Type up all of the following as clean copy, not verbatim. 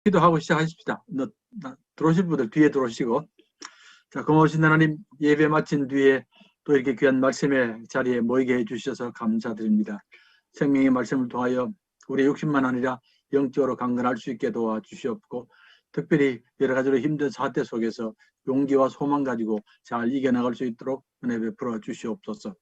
기도하고 시작하십시다. 들어오실 분들 뒤에 들어오시고. 자, 고마우신 하나님, 예배 마친 뒤에 또 이렇게 귀한 말씀의 자리에 모이게 해주셔서 감사드립니다. 생명의 말씀을 통하여 우리의 욕심만 아니라 영적으로 강건할 수 있게 도와주시옵고, 특별히 여러 가지로 힘든 사태 속에서 용기와 소망 가지고 잘 이겨나갈 수 있도록 은혜 베풀어 주시옵소서.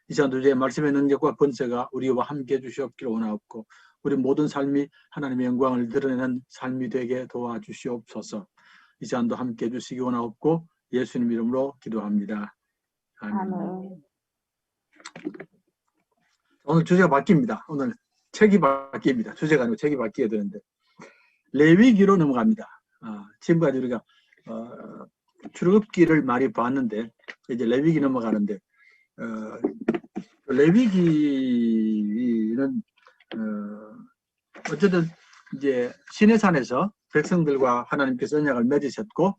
이 시간 주제의 말씀의 능력과 권세가 우리와 함께 해주시옵기를 원하옵고, 우리 모든 삶이 하나님의 영광을 드러내는 삶이 되게 도와주시옵소서. 이 시간도 함께 해주시기 원하옵고 예수님 이름으로 기도합니다. 아멘. 오늘 주제가 바뀝니다. 오늘 책이 바뀝니다. 주제가 아니고 책이 바뀌어야 되는데 레위기로 넘어갑니다. 지금까지 우리가 출애굽기를 많이 봤는데 이제 레위기 넘어가는데 레위기는 어쨌든 이제 시내산에서 백성들과 하나님께서 언약을 맺으셨고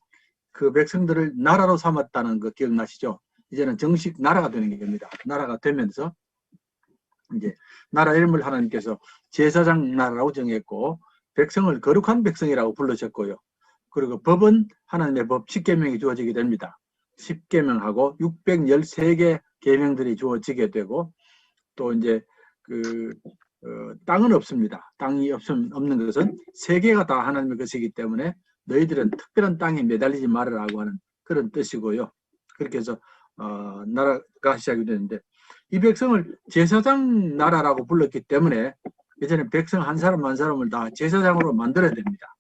그 백성들을 나라로 삼았다는 거 기억나시죠? 이제는 정식 나라가 되는 겁니다. 나라가 되면서 이제 나라 이름을 하나님께서 제사장 나라라고 정했고 백성을 거룩한 백성이라고 부르셨고요. 그리고 법은 하나님의 법 10계명이 주어지게 됩니다. 10계명하고 613개 계명들이 주어지게 되고 또 이제 땅은 없습니다. 땅이 없는 것은 세계가 다 하나님의 것이기 때문에 너희들은 특별한 땅에 매달리지 말으라고 하는 그런 뜻이고요. 그렇게 해서 나라가 시작이 되는데 이 백성을 제사장 나라라고 불렀기 때문에 예전에 백성 한 사람 한 사람을 다 제사장으로 만들어야 됩니다.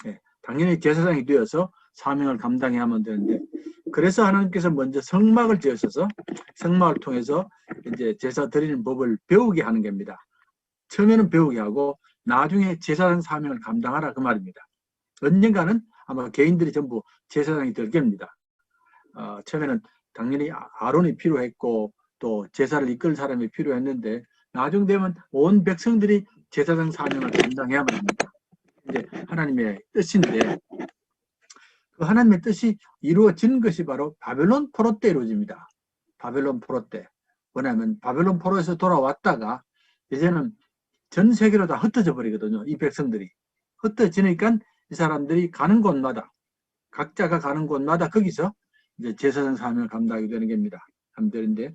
예, 당연히 제사장이 되어서 사명을 감당해야 하면 되는데 그래서 하나님께서 먼저 성막을 지으셔서 성막을 통해서 이제 제사 드리는 법을 배우게 하는 겁니다. 처음에는 배우게 하고 나중에 제사장 사명을 감당하라 그 말입니다. 언젠가는 아마 개인들이 전부 제사장이 될 겁니다. 처음에는 당연히 아론이 필요했고 또 제사를 이끌 사람이 필요했는데 나중 되면 온 백성들이 제사장 사명을 감당해야만 합니다. 이제 하나님의 뜻인데 그 하나님의 뜻이 이루어진 것이 바로 바벨론 포로 때 이루어집니다. 바벨론 포로 때. 왜냐하면 바벨론 포로에서 돌아왔다가 이제는 전 세계로 다 흩어져 버리거든요. 이 백성들이. 흩어지니까 이 사람들이 가는 곳마다 각자가 가는 곳마다 거기서 이제 제사장 사명을 감당하게 되는 겁니다. 함들인데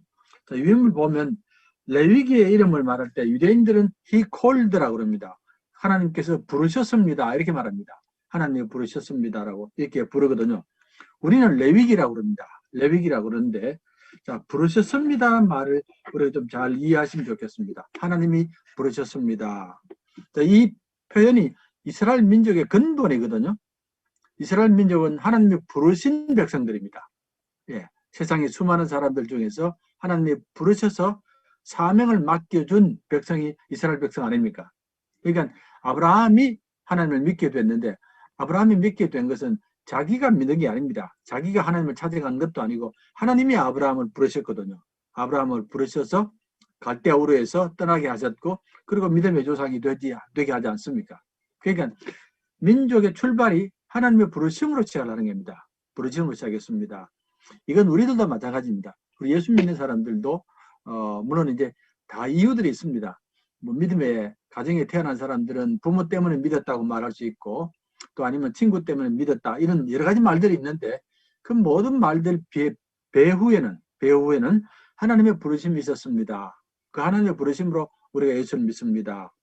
유인물 보면 레위기의 이름을 말할 때 유대인들은 he called라고 그럽니다. 하나님께서 부르셨습니다. 이렇게 말합니다. 하나님이 부르셨습니다라고 이렇게 부르거든요. 우리는 레위기라고 그럽니다. 레위기라고 그러는데 자, 부르셨습니다라는 말을 우리가 좀 잘 이해하시면 좋겠습니다. 하나님이 부르셨습니다. 자, 이 표현이 이스라엘 민족의 근본이거든요. 이스라엘 민족은 하나님이 부르신 백성들입니다. 예, 세상의 수많은 사람들 중에서 하나님이 부르셔서 사명을 맡겨준 백성이 이스라엘 백성 아닙니까? 그러니까 아브라함이 하나님을 믿게 됐는데 아브라함이 믿게 된 것은 자기가 믿는 게 아닙니다. 자기가 하나님을 찾아간 것도 아니고 하나님이 아브라함을 부르셨거든요. 아브라함을 부르셔서 갈대아 우르에서 떠나게 하셨고 그리고 믿음의 조상이 되게 하지 않습니까? 그러니까 민족의 출발이 하나님의 부르심으로 시작하는 겁니다. 부르심으로 시작했습니다. 이건 우리들도 마찬가지입니다. 우리 예수 믿는 사람들도 물론 이제 다 이유들이 있습니다. 뭐 믿음의 가정에 태어난 사람들은 부모 때문에 믿었다고 말할 수 있고 또 아니면 친구 때문에 믿었다 이런 여러 가지 말들이 있는데 그 모든 말들 배후에는 하나님의 부르심이 있었습니다. 그 하나님의 부르심으로 우리가 예수를 믿습니다.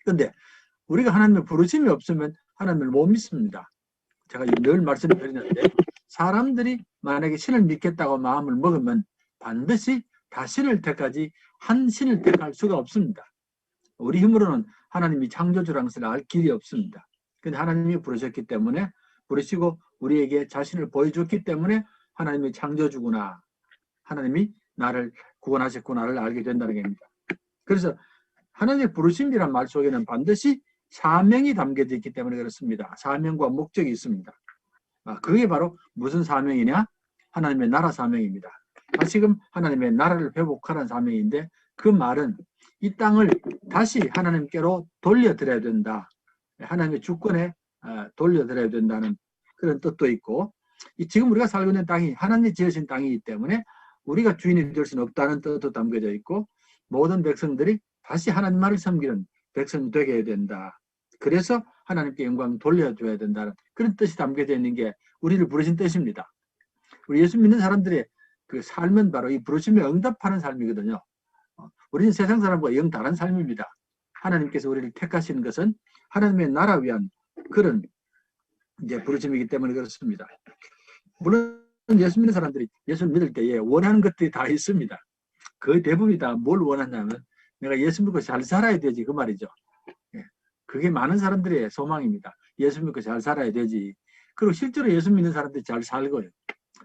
그런데 우리가 하나님의 부르심이 없으면 하나님을 못 믿습니다. 제가 늘 말씀드리는데 사람들이 만약에 신을 믿겠다고 마음을 먹으면 반드시 다 신을 택하지 한 신을 택할 수가 없습니다. 우리 힘으로는 하나님이 창조주라는 것을 알 길이 없습니다. 근데 하나님이 부르셨기 때문에 부르시고 우리에게 자신을 보여줬기 때문에 하나님이 창조주구나. 하나님이 나를 구원하셨구나를 알게 된다는 겁니다. 그래서 하나님의 부르심이란 말 속에는 반드시 사명이 담겨져 있기 때문에 그렇습니다. 사명과 목적이 있습니다. 그게 바로 무슨 사명이냐? 하나님의 나라 사명입니다. 다시금 하나님의 나라를 회복하라는 사명인데 그 말은 이 땅을 다시 하나님께로 돌려드려야 된다. 하나님의 주권에 돌려드려야 된다는 그런 뜻도 있고 지금 우리가 살고 있는 땅이 하나님이 지으신 땅이기 때문에 우리가 주인이 될 수는 없다는 뜻도 담겨져 있고 모든 백성들이 다시 하나님만을 섬기는 백성이 되게 해야 된다. 그래서 하나님께 영광 돌려줘야 된다는 그런 뜻이 담겨져 있는 게 우리를 부르신 뜻입니다. 우리 예수 믿는 사람들의 그 삶은 바로 이 부르심에 응답하는 삶이거든요. 우리는 세상 사람과 영 다른 삶입니다. 하나님께서 우리를 택하시는 것은 하나님의 나라 위한 그런 이제 부르심이기 때문에 그렇습니다. 물론 예수 믿는 사람들이 예수를 믿을 때에 원하는 것들이 다 있습니다. 거의 대부분이 다 뭘 원하냐면 내가 예수 믿고 잘 살아야 되지 그 말이죠. 그게 많은 사람들의 소망입니다. 예수 믿고 잘 살아야 되지. 그리고 실제로 예수 믿는 사람들이 잘 살고요.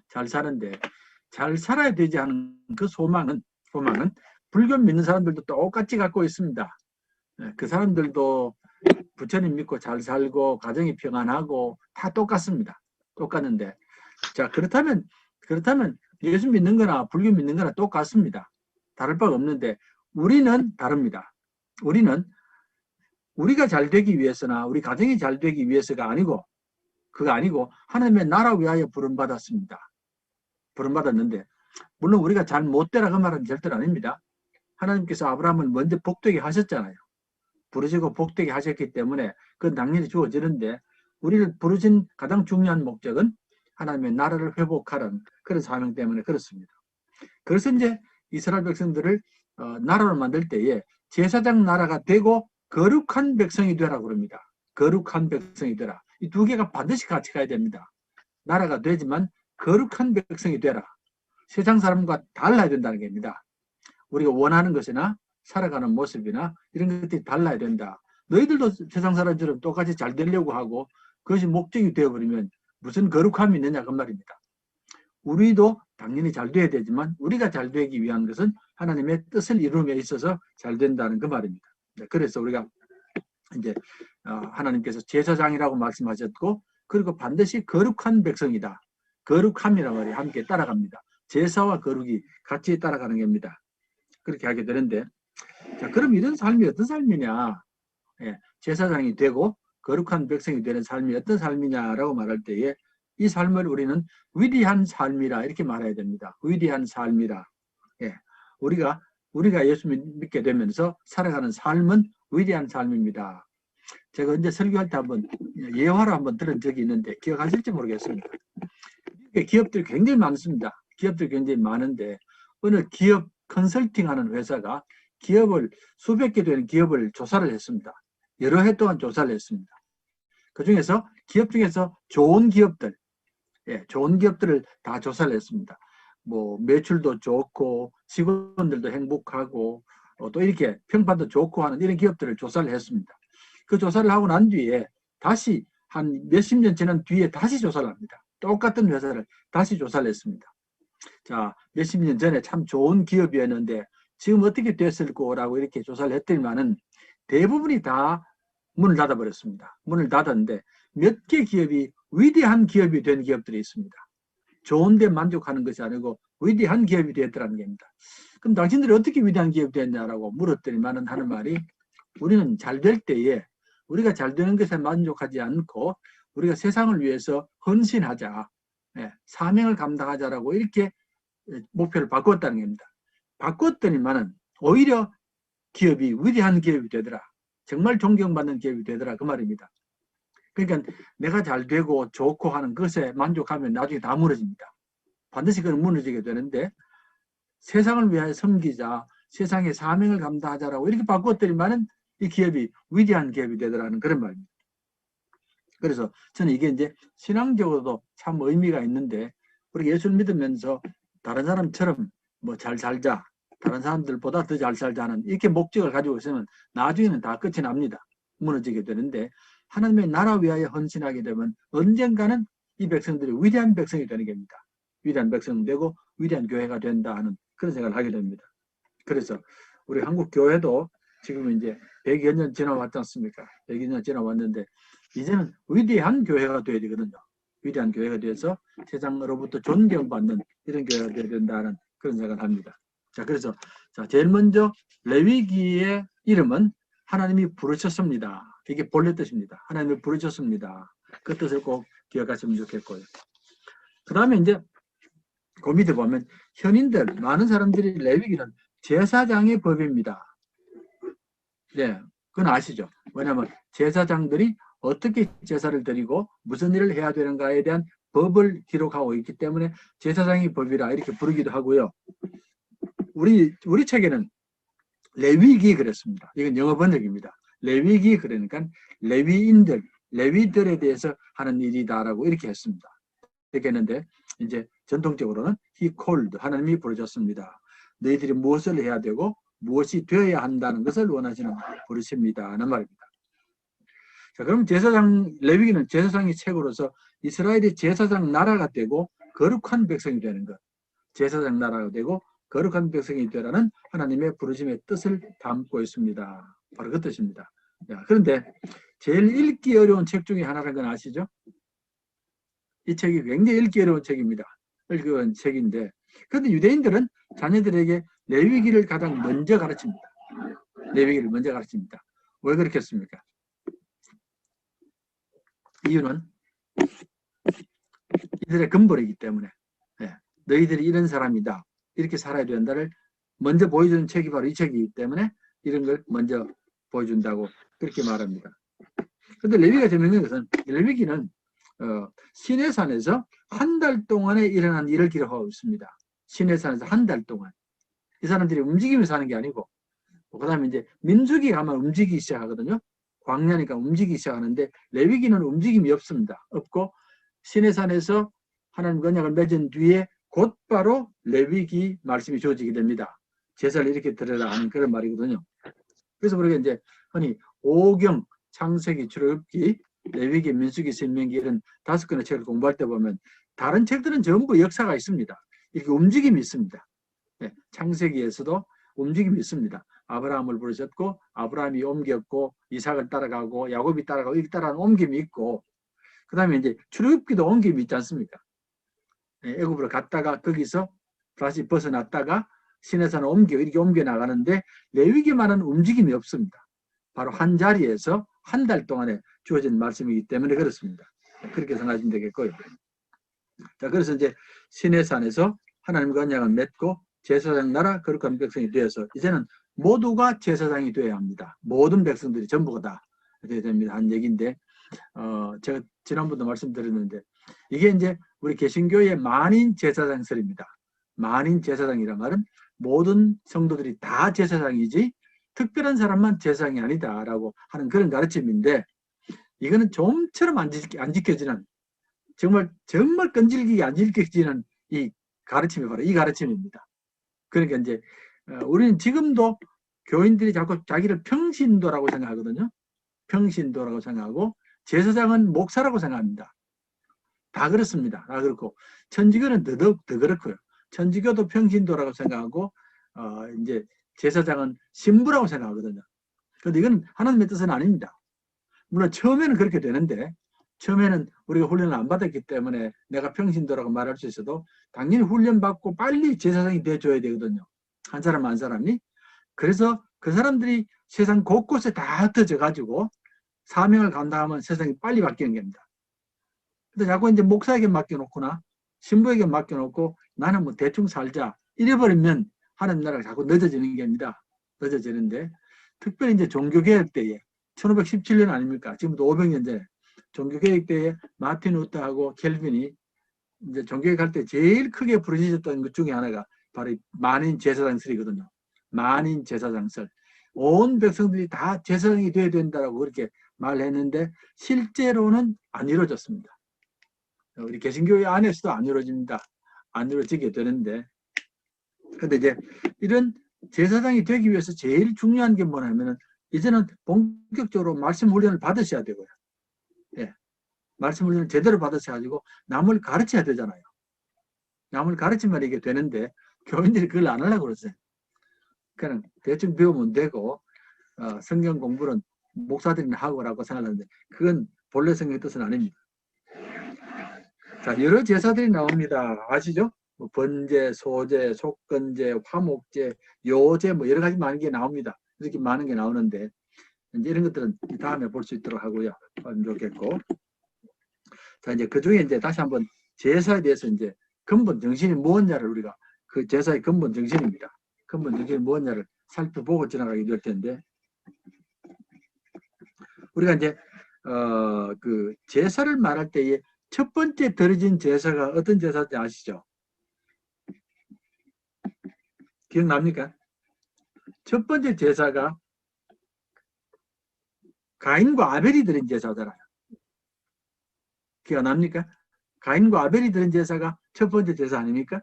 잘 사는데 잘 살아야 되지 하는 그 소망은 불교 믿는 사람들도 똑같이 갖고 있습니다. 그 사람들도 부처님 믿고 잘 살고 가정이 평안하고 다 똑같습니다. 똑같은데 자 그렇다면 예수 믿는 거나 불교 믿는 거나 똑같습니다. 다를 바가 없는데 우리는 다릅니다. 우리는 우리가 잘 되기 위해서나 우리 가정이 잘 되기 위해서가 아니고 그거 아니고 하나님의 나라 위하여 부름받았습니다. 부름받았는데 물론 우리가 잘 못되라 그 말은 절대로 아닙니다. 하나님께서 아브라함을 먼저 복되게 하셨잖아요. 부르시고 복되게 하셨기 때문에 그건 당연히 주어지는데 우리를 부르신 가장 중요한 목적은 하나님의 나라를 회복하는 그런 사명 때문에 그렇습니다. 그래서 이제 이스라엘 백성들을 나라로 만들 때에 제사장 나라가 되고 거룩한 백성이 되라고 그럽니다. 거룩한 백성이 되라. 이 두 개가 반드시 같이 가야 됩니다. 나라가 되지만 거룩한 백성이 되라. 세상 사람과 달라야 된다는 겁니다. 우리가 원하는 것이나 살아가는 모습이나 이런 것들이 달라야 된다. 너희들도 세상 사람처럼 똑같이 잘 되려고 하고 그것이 목적이 되어버리면 무슨 거룩함이 있느냐 그 말입니다. 우리도 당연히 잘 돼야 되지만 우리가 잘 되기 위한 것은 하나님의 뜻을 이룸에 있어서 잘 된다는 그 말입니다. 그래서 우리가 이제 하나님께서 제사장이라고 말씀하셨고 그리고 반드시 거룩한 백성이다. 거룩함이란 말이 함께 따라갑니다. 제사와 거룩이 같이 따라가는 겁니다. 그렇게 하게 되는데 자 그럼 이런 삶이 어떤 삶이냐 제사장이 되고 거룩한 백성이 되는 삶이 어떤 삶이냐라고 말할 때에 이 삶을 우리는 위대한 삶이라 이렇게 말해야 됩니다. 위대한 삶이라. 우리가 예수 믿게 되면서 살아가는 삶은 위대한 삶입니다. 제가 언제 설교할 때 한번 예화를 한번 들은 적이 있는데 기억하실지 모르겠습니다. 기업들이 굉장히 많습니다. 기업들이 굉장히 많은데 어느 기업 컨설팅하는 회사가 수백 개 되는 기업을 조사를 했습니다. 여러 해 동안 조사를 했습니다. 그 중에서 기업 중에서 좋은 기업들을 다 조사를 했습니다. 뭐 매출도 좋고 직원들도 행복하고 또 이렇게 평판도 좋고 하는 이런 기업들을 조사를 했습니다. 그 조사를 하고 난 뒤에 다시 한 몇십 년 지난 뒤에 다시 조사를 합니다. 똑같은 회사를 다시 조사를 했습니다. 자, 몇십 년 전에 참 좋은 기업이었는데 지금 어떻게 됐을 거라고 이렇게 조사를 했더니만은 대부분이 다 문을 닫아버렸습니다. 문을 닫았는데 몇 개 기업이 위대한 기업이 된 기업들이 있습니다. 좋은데 만족하는 것이 아니고 위대한 기업이 되었더라는 겁니다. 그럼 당신들이 어떻게 위대한 기업이 됐냐라고 물었더니만은 하는 말이 우리는 잘 될 때에 우리가 잘 되는 것에 만족하지 않고 우리가 세상을 위해서 헌신하자, 사명을 감당하자라고 이렇게 목표를 바꿨다는 겁니다. 바꿨더니만은 오히려 기업이 위대한 기업이 되더라. 정말 존경받는 기업이 되더라 그 말입니다. 그러니까 내가 잘 되고 좋고 하는 것에 만족하면 나중에 다 무너집니다. 반드시 그건 무너지게 되는데 세상을 위하여 섬기자, 세상의 사명을 감당하자라고 이렇게 바꿨더니만은 이 기업이 위대한 기업이 되더라는 그런 말입니다. 그래서 저는 이게 이제 신앙적으로도 참 의미가 있는데 우리가 예수를 믿으면서 다른 사람처럼 뭐 잘 살자, 다른 사람들보다 더 잘 살자는 이렇게 목적을 가지고 있으면 나중에는 다 끝이 납니다. 무너지게 되는데 하나님의 나라 위하여 헌신하게 되면 언젠가는 이 백성들이 위대한 백성이 되는 겁니다. 위대한 백성이 되고 위대한 교회가 된다 하는 그런 생각을 하게 됩니다. 그래서 우리 한국 교회도 지금 이제 100여 년 지나왔지 않습니까? 100여 년 지나왔는데 이제는 위대한 교회가 되어야 되거든요. 위대한 교회가 되어서 세상으로부터 존경받는 이런 교회가 되어야 된다는 그런 생각을 합니다. 자, 그래서 제일 먼저 레위기의 이름은 하나님이 부르셨습니다. 이게 본래 뜻입니다. 하나님을 부르셨습니다. 그 뜻을 꼭 기억하시면 좋겠고요. 그 다음에 이제 그 밑에 보면 현인들, 많은 사람들이 레위기는 제사장의 법입니다. 네, 그건 아시죠? 왜냐하면 제사장들이 어떻게 제사를 드리고 무슨 일을 해야 되는가에 대한 법을 기록하고 있기 때문에 제사장의 법이라 이렇게 부르기도 하고요. 우리 책에는 레위기 그랬습니다. 이건 영어 번역입니다. 레위기 그러니까 레위들에 대해서 하는 일이다라고 이렇게 했습니다. 이렇게 했는데 이제 전통적으로는 he called, 하나님이 부르셨습니다. 너희들이 무엇을 해야 되고 무엇이 되어야 한다는 것을 원하시는 부르십니다 하는 말입니다. 자, 그럼 레위기는 제사장의 책으로서 이스라엘이 제사장 나라가 되고 거룩한 백성이 되는 것, 제사장 나라가 되고 거룩한 백성이 되라는 하나님의 부르심의 뜻을 담고 있습니다. 바로 그 뜻입니다. 그런데 제일 읽기 어려운 책 중에 하나라는 건 아시죠? 이 책이 굉장히 읽기 어려운 책입니다. 읽기 어려운 책인데, 그런데 유대인들은 자녀들에게 레위기를 가장 먼저 가르칩니다. 레위기를 먼저 가르칩니다. 왜 그렇겠습니까? 이유는 이들의 근본이기 때문에, 너희들이 이런 사람이다, 이렇게 살아야 된다를 먼저 보여주는 책이 바로 이 책이기 때문에 이런 걸 먼저 보여준다고 그렇게 말합니다. 그런데 레위기가 재밌는 것은 레위기는 시내산에서 한 달 동안에 일어난 일을 기록하고 있습니다. 시내산에서 한 달 동안. 이 사람들이 움직이면서 사는 게 아니고, 그 다음에 이제 민수기 가면 움직이기 시작하거든요. 광야니까 움직이기 시작하는데 레위기는 움직임이 없습니다. 없고 시내산에서 하나님과 언약을 맺은 뒤에 곧바로 레위기 말씀이 주어지게 됩니다. 제사를 이렇게 드려라 하는 그런 말이거든요. 그래서 우리가 이제 흔히 오경, 창세기, 출애굽기, 레위기, 민수기, 신명기 이런 5권의 책을 공부할 때 보면 다른 책들은 전부 역사가 있습니다. 이렇게 움직임이 있습니다. 창세기에서도 움직임이 있습니다. 아브라함을 부르셨고 아브라함이 옮겼고 이삭을 따라가고 야곱이 따라가고 이렇게 따라가는 옮김이 있고, 그 다음에 이제 출애굽기도 옮김이 있지 않습니까? 애굽으로 갔다가 거기서 다시 벗어났다가 시내산을 이렇게 옮겨 나가는데 레위기만은 움직임이 없습니다. 바로 한 자리에서 한 달 동안에 주어진 말씀이기 때문에 그렇습니다. 그렇게 생각하시면 되겠고요. 자, 그래서 이제 시내산에서 하나님과 언약을 맺고 제사장 나라 거룩한 백성이 되어서 이제는 모두가 제사장이 되어야 합니다. 모든 백성들이 전부가 다 되어야 됩니다. 한 얘기인데, 제가 지난번도 말씀드렸는데 이게 이제 우리 개신교의 만인 제사장설입니다. 만인 제사장이란 말은 모든 성도들이 다 제사장이지 특별한 사람만 제사장이 아니다라고 하는 그런 가르침인데, 이거는 좀처럼 안 지켜지는, 정말 끈질기게 안 지켜지는 이 가르침이 바로 이 가르침입니다. 그러니까 이제 우리는 지금도 교인들이 자꾸 자기를 평신도라고 생각하거든요. 평신도라고 생각하고 제사장은 목사라고 생각합니다. 다 그렇습니다. 다 그렇고 천주교는 더 그렇고요. 천주교도 평신도라고 생각하고 이제 제사장은 신부라고 생각하거든요. 그런데 이건 하나님의 뜻은 아닙니다. 물론 처음에는 그렇게 되는데, 처음에는 우리가 훈련을 안 받았기 때문에 내가 평신도라고 말할 수 있어도 당연히 훈련받고 빨리 제사장이 돼줘야 되거든요. 한 사람 한 사람이. 그래서 그 사람들이 세상 곳곳에 다 흩어져 가지고 사명을 감당하면 세상이 빨리 바뀌는 겁니다. 근데 자꾸 이제 목사에게 맡겨놓거나 신부에게 맡겨놓고 나는 뭐 대충 살자 이래버리면 하나님 나라가 자꾸 늦어지는 겁니다. 늦어지는데, 특별히 이제 종교개혁 때에 1517년 아닙니까? 지금부터 500년 전에 종교개혁 때에 마틴 루터하고 켈빈이 이제 종교개혁할 때 제일 크게 부르짖었던 것 중에 하나가 바로 만인 제사장설이거든요. 만인 제사장설. 온 백성들이 다 제사장이 되어야 된다고 그렇게 말했는데 실제로는 안 이루어졌습니다. 우리 개신교회 안에서도 안 이루어집니다. 안 이루어지게 되는데, 근데 이제 이런 제사장이 되기 위해서 제일 중요한 게 뭐냐면은 이제는 본격적으로 말씀 훈련을 받으셔야 되고요. 말씀 훈련을 제대로 받으셔가지고 남을 가르쳐야 되잖아요. 남을 가르치면 이게 되는데 교인들이 그걸 안 하려고 그러세요. 그냥 대충 배우면 되고 성경 공부는 목사들이나 하고라고 생각하는데 그건 본래 성경의 뜻은 아닙니다. 자, 여러 제사들이 나옵니다. 아시죠? 뭐 번제, 소제, 속건제, 화목제, 요제 뭐 여러 가지 많은 게 나옵니다. 이렇게 많은 게 나오는데 이제 이런 것들은 다음에 볼 수 있도록 하고요. 하면 좋겠고. 자, 이제 그 중에 이제 다시 한번 제사에 대해서 이제 근본 정신이 무엇냐를 우리가 그 제사의 근본 정신입니다. 근본 정신이 무엇냐를 살펴보고 지나가게 될 텐데, 우리가 이제 그 제사를 말할 때에 첫 번째 드려진 제사가 어떤 제사인지 아시죠? 기억납니까? 첫 번째 제사가 가인과 아벨이 드린 제사잖아요. 기억납니까? 가인과 아벨이 드린 제사가 첫 번째 제사 아닙니까?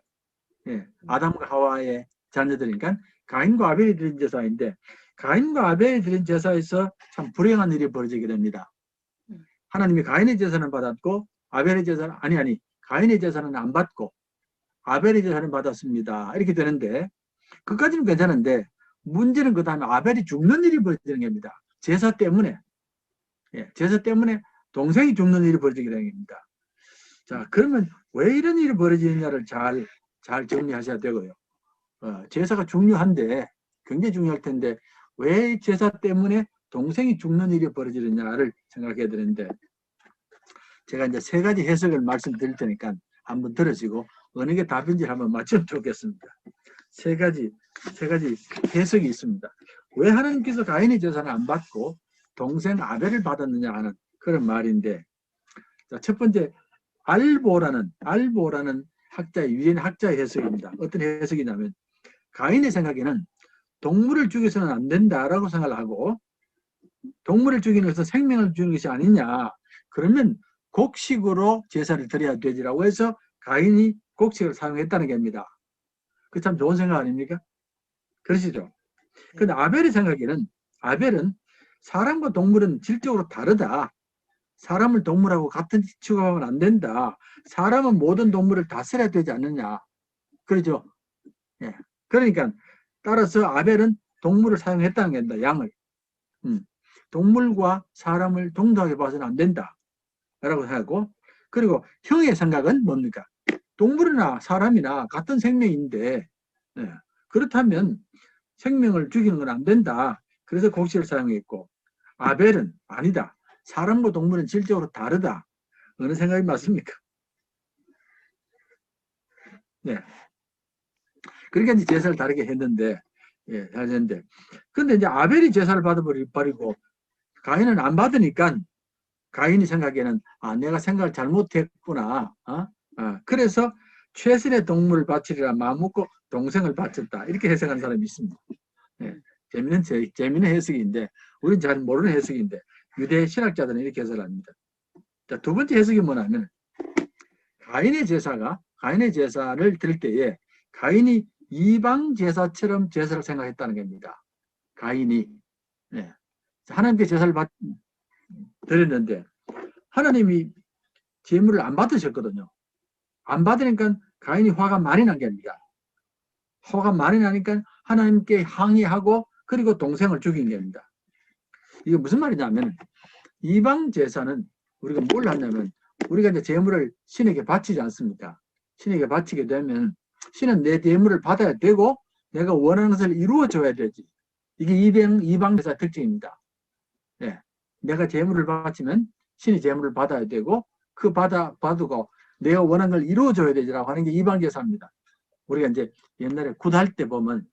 예, 아담과 하와의 자녀들이니까 가인과 아벨이 드린 제사인데, 가인과 아벨이 드린 제사에서 참 불행한 일이 벌어지게 됩니다. 하나님이 가인의 제사는 받았고 아벨의 제사는 가인의 제사는 안 받고 아벨의 제사는 받았습니다. 이렇게 되는데, 그까지는 괜찮은데 문제는 그 다음에 아벨이 죽는 일이 벌어지는 겁니다. 제사 때문에. 예, 제사 때문에 동생이 죽는 일이 벌어지게 되는 겁니다. 자, 그러면 왜 이런 일이 벌어지느냐를 잘 정리하셔야 되고요. 제사가 중요한데, 굉장히 중요할 텐데 왜 제사 때문에 동생이 죽는 일이 벌어지느냐를 생각해야 되는데, 제가 이제 세 가지 해석을 말씀드릴 테니까 한번 들으시고 어느 게 답인지 한번 맞추면 좋겠습니다. 세 가지 해석이 있습니다. 왜 하나님께서 가인의 제사를 안 받고 동생 아벨을 받았느냐 하는 그런 말인데, 자, 첫 번째 알보라는 유대인 학자의 해석입니다. 어떤 해석이냐면, 가인의 생각에는 동물을 죽여서는 안 된다라고 생각을 하고, 동물을 죽이는 것은 생명을 죽이는 것이 아니냐, 그러면 곡식으로 제사를 드려야 되지라고 해서 가인이 곡식을 사용했다는 겁니다. 그 참 좋은 생각 아닙니까? 그러시죠? 근데 아벨의 생각에는, 아벨은 사람과 동물은 질적으로 다르다. 사람을 동물하고 같은 취급하면 안 된다. 사람은 모든 동물을 다스려야 되지 않느냐. 그러죠? 예. 그러니까 따라서 아벨은 동물을 사용했다는 겁니다. 양을. 동물과 사람을 동등하게 봐서는 안 된다. 라고 하고, 그리고 형의 생각은 뭡니까? 동물이나 사람이나 같은 생명인데, 예. 그렇다면 생명을 죽이는 건 안 된다. 그래서 곡식을 사용했고, 아벨은 아니다. 사람과 동물은 질적으로 다르다. 어느 생각이 맞습니까? 네. 그러니까 이제 제사를 다르게 했는데, 예, 했는데. 근데 이제 아벨이 제사를 받아버리고, 가인은 안 받으니까, 가인이 생각에는, 내가 생각을 잘못했구나. 그래서 최선의 동물을 바치리라 마음먹고 동생을 바쳤다. 이렇게 해석하는 사람이 있습니다. 예, 재미있는 해석인데, 우리는 잘 모르는 해석인데, 유대 신학자들은 이렇게 해석을 합니다. 자, 두 번째 해석이 뭐냐면, 가인의 제사를 드릴 때에 가인이 이방 제사처럼 제사를 생각했다는 겁니다. 가인이. 네. 하나님께 제사를 드렸는데 하나님이 제물을 안 받으셨거든요. 안 받으니까 가인이 화가 많이 난 겁니다. 화가 많이 나니까 하나님께 항의하고 그리고 동생을 죽인 겁니다. 이게 무슨 말이냐면, 이방 제사는 우리가 뭘 하냐면, 우리가 이제 제물을 신에게 바치지 않습니까? 신에게 바치게 되면 신은 내 제물을 받아야 되고 내가 원하는 것을 이루어줘야 되지. 이게 이방 제사 특징입니다. 네. 내가 제물을 바치면 신이 제물을 받아야 되고, 그 받고 내가 원하는 걸 이루어줘야 되지라고 하는 게 이방 제사입니다. 우리가 이제 옛날에 굿할 때 보면,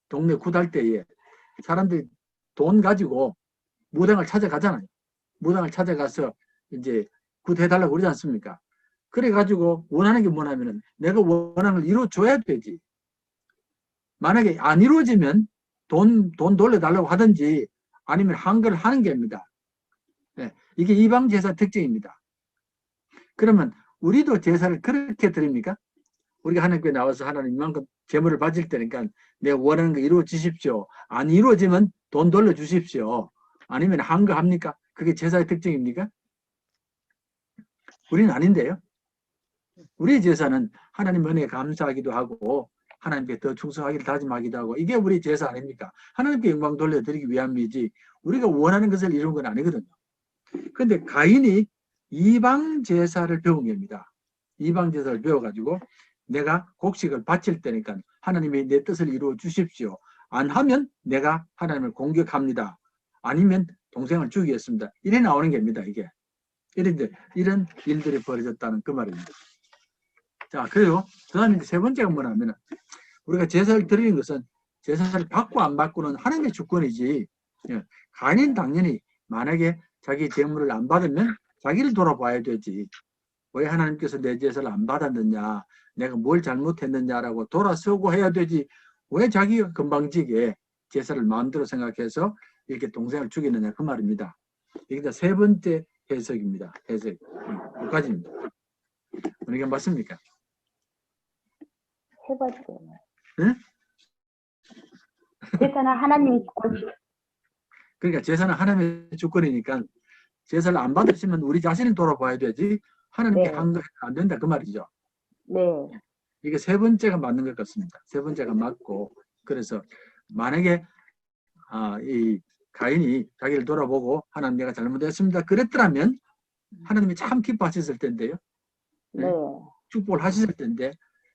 동네 굿할 때에 사람들이 돈 가지고 무당을 찾아가잖아요. 무당을 찾아가서 이제 굿해달라고 그러지 않습니까? 그래가지고 원하는 게 뭐냐면은 내가 원하는 걸 이루어줘야 되지. 만약에 안 이루어지면 돈 돌려달라고 하든지 아니면 한걸 하는 게입니다. 네, 이게 이방 제사 특징입니다. 그러면 우리도 제사를 그렇게 드립니까? 우리가 하나님께 나와서 하나님 이만큼 제물을 바칠 때니까 내가 원하는 거 이루어 주십시오. 안 이루어지면 돈 돌려 주십시오. 아니면 한 거 합니까? 그게 제사의 특징입니까? 우리는 아닌데요. 우리의 제사는 하나님 은혜에 감사하기도 하고 하나님께 더 충성하기를 다짐하기도 하고, 이게 우리 제사 아닙니까? 하나님께 영광 돌려드리기 위함이지 우리가 원하는 것을 이루는 건 아니거든요. 그런데 가인이 이방 제사를 배운 겁니다. 이방 제사를 배워가지고 내가 곡식을 바칠 때니까 하나님이 내 뜻을 이루어 주십시오. 안 하면 내가 하나님을 공격합니다. 아니면 동생을 죽이겠습니다. 이래 나오는 겁니다. 이게. 이런 일들이 벌어졌다는 그 말입니다. 자, 그리고 그 다음에 세 번째가 뭐냐면, 우리가 제사를 드리는 것은 제사를 받고 안 받고는 하나님의 주권이지, 가인은 당연히 만약에 자기 재물을 안 받으면 자기를 돌아봐야 되지. 왜 하나님께서 내 제사를 안 받았느냐, 내가 뭘 잘못했느냐라고 돌아서고 해야 되지. 왜 자기가 건방지게 제사를 마음대로 생각해서 이렇게 동생을 죽이느냐, 그 말입니다. 이게 세 번째 해석입니다. 해석 두 가지입니다. 이게 맞습니까? 세 번째. 응? 제사는 하나님이 주권. 그러니까 제사는 하나님의 주권이니까 제사를 안 받으시면 우리 자신을 돌아봐야 되지 하나님께 네. 한 거 안 된다, 그 말이죠. 네. 이게 세 번째가 맞는 것 같습니다. 세 번째가 맞고, 그래서 만약에 이 가인이 자기를 돌아보고 하나님 내가 잘못했습니다 그랬더라면 하나님이 참 기뻐하셨을 텐데요. 네. 축복을 하셨을 텐데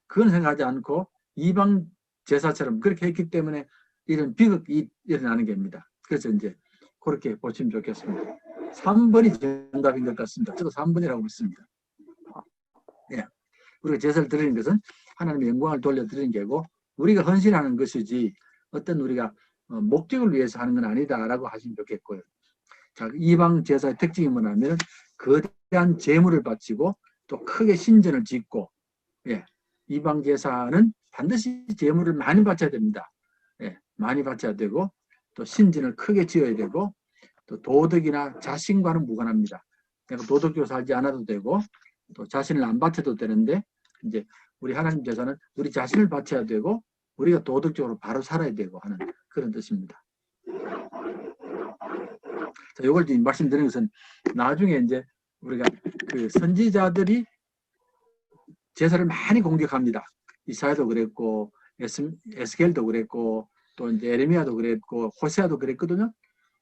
그건 생각하지 않고 이방 제사처럼 그렇게 했기 때문에 이런 비극이 일어나는 겁니다. 그래서 이제 그렇게 보시면 좋겠습니다. 3번이 정답인 것 같습니다. 저도 3번이라고 믿습니다. 예. 우리가 제사를 드리는 것은 하나님의 영광을 돌려드리는 게고 우리가 헌신하는 것이지 어떤 우리가 목적을 위해서 하는 건 아니다라고 하시면 좋겠고요. 자, 이방 제사의 특징이 뭐냐면 거대한 제물을 바치고 또 크게 신전을 짓고, 예, 이방 제사는 반드시 제물을 많이 바쳐야 됩니다. 예, 많이 바쳐야 되고 또 신전을 크게 지어야 되고 또 도덕이나 자신과는 무관합니다. 내가 도덕적으로 살지 않아도 되고 또 자신을 안 바쳐도 되는데 이제 우리 하나님 제사는 우리 자신을 바쳐야 되고 우리가 도덕적으로 바로 살아야 되고 하는 그런 뜻입니다. 자, 이걸 말씀드리는 것은 나중에 이제 우리가 그 선지자들이 제사를 많이 공격합니다. 이사야도 그랬고 에스겔도 그랬고 또 이제 에레미야도 그랬고 호세아도 그랬거든요.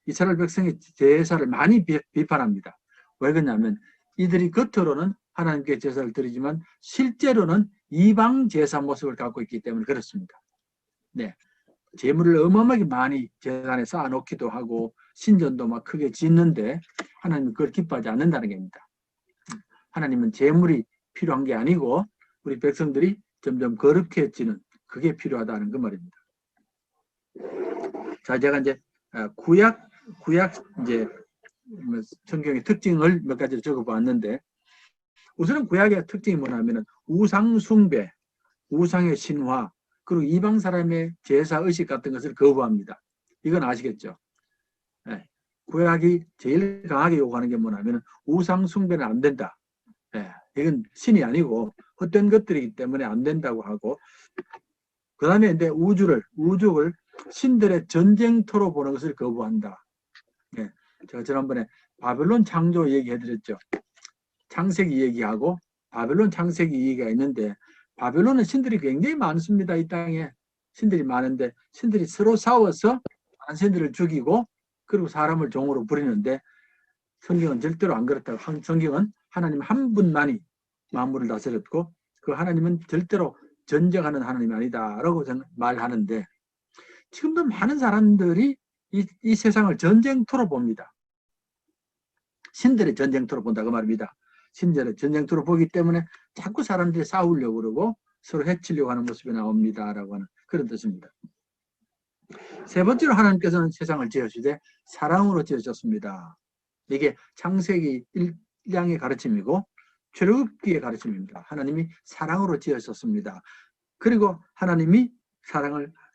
이스라엘 백성의 제사를 많이 비판합니다. 왜 그러냐면 이들이 겉으로는 하나님께 제사를 드리지만 실제로는 이방 제사 모습을 갖고 있기 때문에 그렇습니다. 네, 제물을 어마어마하게 많이 제단에 쌓아놓기도 하고 신전도 막 크게 짓는데 하나님은 그걸 기뻐하지 않는다는 겁니다. 하나님은 제물이 필요한 게 아니고 우리 백성들이 점점 거룩해지는 그게 필요하다는 그 말입니다. 자, 제가 이제 구약 이제 성경의 특징을 몇 가지를 적어봤는데 우선은 구약의 특징이 뭐냐면은 우상 숭배, 우상의 신화, 그리고 이방 사람의 제사 의식 같은 것을 거부합니다. 이건 아시겠죠? 네. 구약이 제일 강하게 요구하는 게 뭐냐면 우상 숭배는 안 된다. 네. 이건 신이 아니고 헛된 것들이기 때문에 안 된다고 하고 그 다음에 이제 우주를 신들의 전쟁터로 보는 것을 거부한다. 네. 제가 지난번에 바벨론 창조 얘기해드렸죠. 창세기 얘기하고 바벨론 창세기 얘기가 있는데 바벨론은 신들이 굉장히 많습니다. 이 땅에 신들이 많은데 신들이 서로 싸워서 다른 신들을 죽이고 그리고 사람을 종으로 부리는데 성경은 절대로 안 그렇다고. 성경은 하나님 한 분만이 만물을 다스렸고 그 하나님은 절대로 전쟁하는 하나님이 아니다라고 말하는데 지금도 많은 사람들이 이 세상을 전쟁터로 봅니다. 신들의 전쟁터로 본다고 말입니다. 신들의 전쟁터로 보기 때문에 자꾸 사람들이 싸우려고 그러고 서로 해치려고 하는 모습이 나옵니다라고 하는 그런 뜻입니다. 세 번째로 하나님께서는 세상을 지으시되 사랑으로 지으셨습니다. 이게 창세기 1장의 가르침이고 출애굽기의 가르침입니다. 하나님이 사랑으로 지으셨습니다. 그리고 하나님이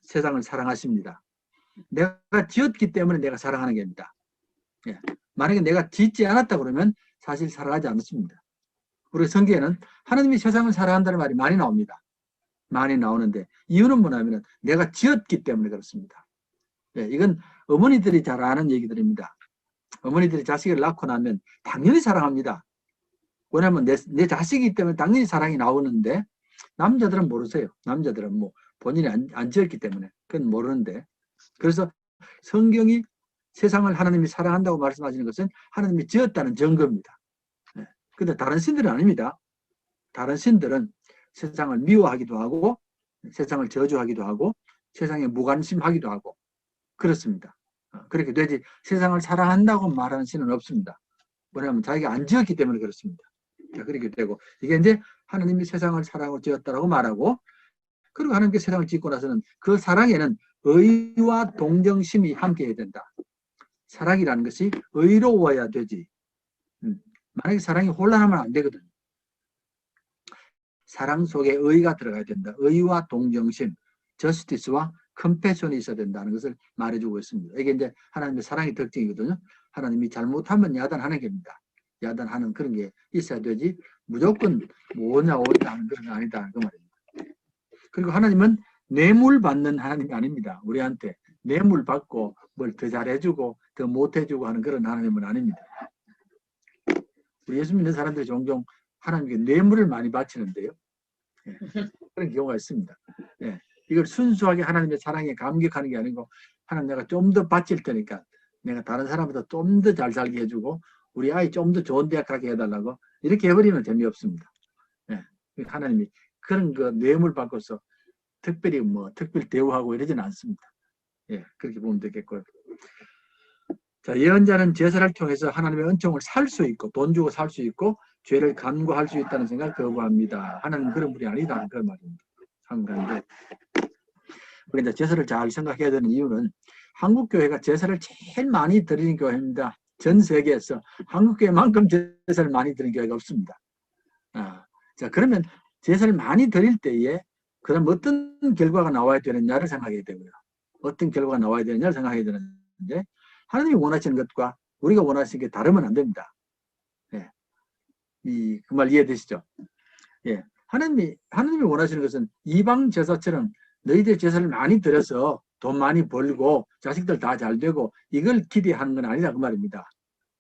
세상을 사랑하십니다. 내가 지었기 때문에 내가 사랑하는 겁니다. 예. 만약에 내가 짓지 않았다 그러면 사실 사랑하지 않습니다. 우리 성경에는 하나님이 세상을 사랑한다는 말이 많이 나옵니다. 많이 나오는데 이유는 뭐냐면 내가 지었기 때문에 그렇습니다. 예, 이건 어머니들이 잘 아는 얘기들입니다. 어머니들이 자식을 낳고 나면 당연히 사랑합니다. 왜냐하면 내 자식이기 때문에 당연히 사랑이 나오는데 남자들은 모르세요. 남자들은 뭐 본인이 안 지었기 때문에 그건 모르는데 그래서 성경이 세상을 하나님이 사랑한다고 말씀하시는 것은 하나님이 지었다는 증거입니다. 그런데 다른 신들은 아닙니다. 다른 신들은 세상을 미워하기도 하고 세상을 저주하기도 하고 세상에 무관심하기도 하고 그렇습니다. 그렇게 되지 세상을 사랑한다고 말하는 신은 없습니다. 왜냐하면 자기가 안 지었기 때문에 그렇습니다. 그렇게 되고 이게 이제 하나님이 세상을 사랑으로 지었다라고 말하고 그리고 하나님께 세상을 짓고 나서는 그 사랑에는 의와 동정심이 함께 해야 된다. 사랑이라는 것이 의로워야 되지. 만약에 사랑이 혼란하면 안 되거든. 사랑 속에 의가 들어가야 된다. 의와 동정심, 저스티스와 컴패션이 있어야 된다는 것을 말해주고 있습니다. 이게 이제 하나님의 사랑의 특징이거든요. 하나님이 잘못하면 야단하는 겁니다. 야단하는 그런 게 있어야 되지 무조건 뭐냐 하는 그런 거 아니다 그 말입니다. 그리고 하나님은 뇌물 받는 하나님이 아닙니다. 우리한테 뇌물 받고 뭘 더 잘해주고 더 못해주고 하는 그런 하나님은 아닙니다. 우리 예수 믿는 사람들이 종종 하나님께 뇌물을 많이 바치는데요. 예, 그런 경우가 있습니다. 예, 이걸 순수하게 하나님의 사랑에 감격하는 게 아니고 하나님 내가 좀 더 바칠 테니까 내가 다른 사람보다 좀 더 잘 살게 해주고 우리 아이 좀 더 좋은 대학 가게 해달라고 이렇게 해버리면 재미없습니다. 예, 하나님이 그런 거 뇌물 받고서 특별히 특별 대우하고 이러지는 않습니다. 예, 그렇게 보면 되겠고요. 자, 예언자는 제사를 통해서 하나님의 은총을 살 수 있고 돈 주고 살 수 있고 죄를 간구할 수 있다는 생각을 거부합니다. 하나님은 그런 분이 아니다 그런 말입니다. 그런데 우리 이제 제사를 잘 생각해야 되는 이유는 한국 교회가 제사를 제일 많이 드리는 교회입니다. 전 세계에서 한국 교회만큼 제사를 많이 드리는 교회가 없습니다. 자, 그러면 제사를 많이 드릴 때에 그럼 어떤 결과가 나와야 되느냐를 생각해야 되고요. 어떤 결과가 나와야 되느냐를 생각해야 되는데 하나님이 원하시는 것과 우리가 원하시는 게 다르면 안 됩니다. 예. 그 말 이해되시죠? 예. 하나님이 원하시는 것은 이방 제사처럼 너희들 제사를 많이 드려서 돈 많이 벌고 자식들 다 잘 되고 이걸 기대하는 건 아니다 그 말입니다.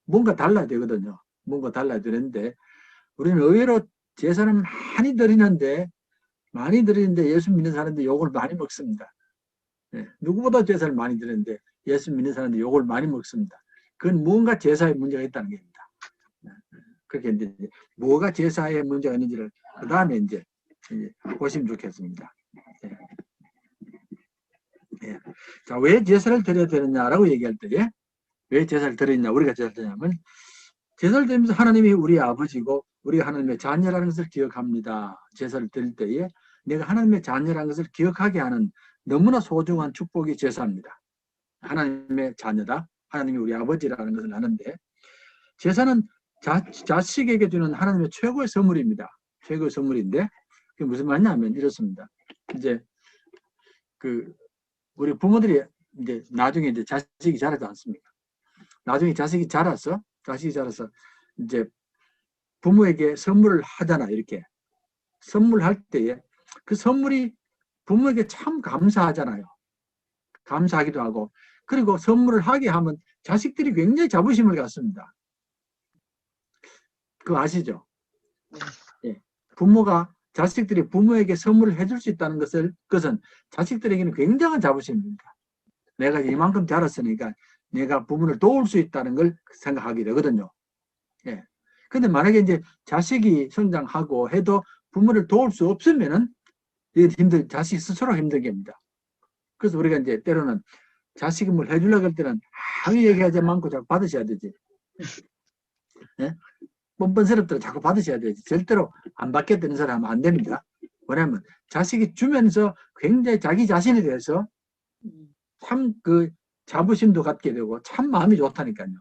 뭔가 달라야 되거든요. 뭔가 달라야 되는데 우리는 의외로 제사는 많이 드리는데 예수 믿는 사람들 욕을 많이 먹습니다. 예. 누구보다 제사를 많이 드리는데 예수 믿는 사람들 욕을 많이 먹습니다. 그건 뭔가 제사에 문제가 있다는 겁니다. 그렇게 이제 뭐가 제사에 문제가 있는지를 그 다음에 이제 보시면 좋겠습니다. 예. 예. 자, 왜 제사를 드려야 되느냐라고 얘기할 때에 왜 제사를 드리냐 우리가 제사를 드냐면 제사를 드리면서 하나님이 우리 아버지고 우리가 하나님의 자녀라는 것을 기억합니다. 제사를 드릴 때에 내가 하나님의 자녀라는 것을 기억하게 하는 너무나 소중한 축복이 제사입니다. 하나님의 자녀다. 하나님이 우리 아버지라는 것을 아는데 제사는 자식에게 주는 하나님의 최고의 선물입니다. 최고의 선물인데 그게 무슨 말이냐면 이렇습니다. 이제 우리 부모들이 이제 나중에 이제 자식이 자라지 않습니까? 나중에 자식이 자라서 이제 부모에게 선물을 하잖아. 이렇게 선물할 때에 그 선물이 부모에게 참 감사하잖아요. 감사하기도 하고 그리고 선물을 하게 하면 자식들이 굉장히 자부심을 갖습니다. 그거 아시죠? 예. 자식들이 부모에게 선물을 해줄 수 있다는 그것은 자식들에게는 굉장한 자부심입니다. 내가 이만큼 자랐으니까 내가 부모를 도울 수 있다는 걸 생각하게 되거든요. 예. 근데 만약에 이제 자식이 성장하고 해도 부모를 도울 수 없으면은 자식 스스로 힘들게 합니다. 그래서 우리가 이제 때로는 자식이 뭘 해주려고 할 때는 아무 얘기하지 않고 자꾸 받으셔야 되지. 예? 뻔뻔스럽더라도 자꾸 받으셔야 되지. 절대로 안 받겠다는 소리 하면 안 됩니다. 왜냐하면 자식이 주면서 굉장히 자기 자신에 대해서 참 자부심도 갖게 되고 참 마음이 좋다니까요.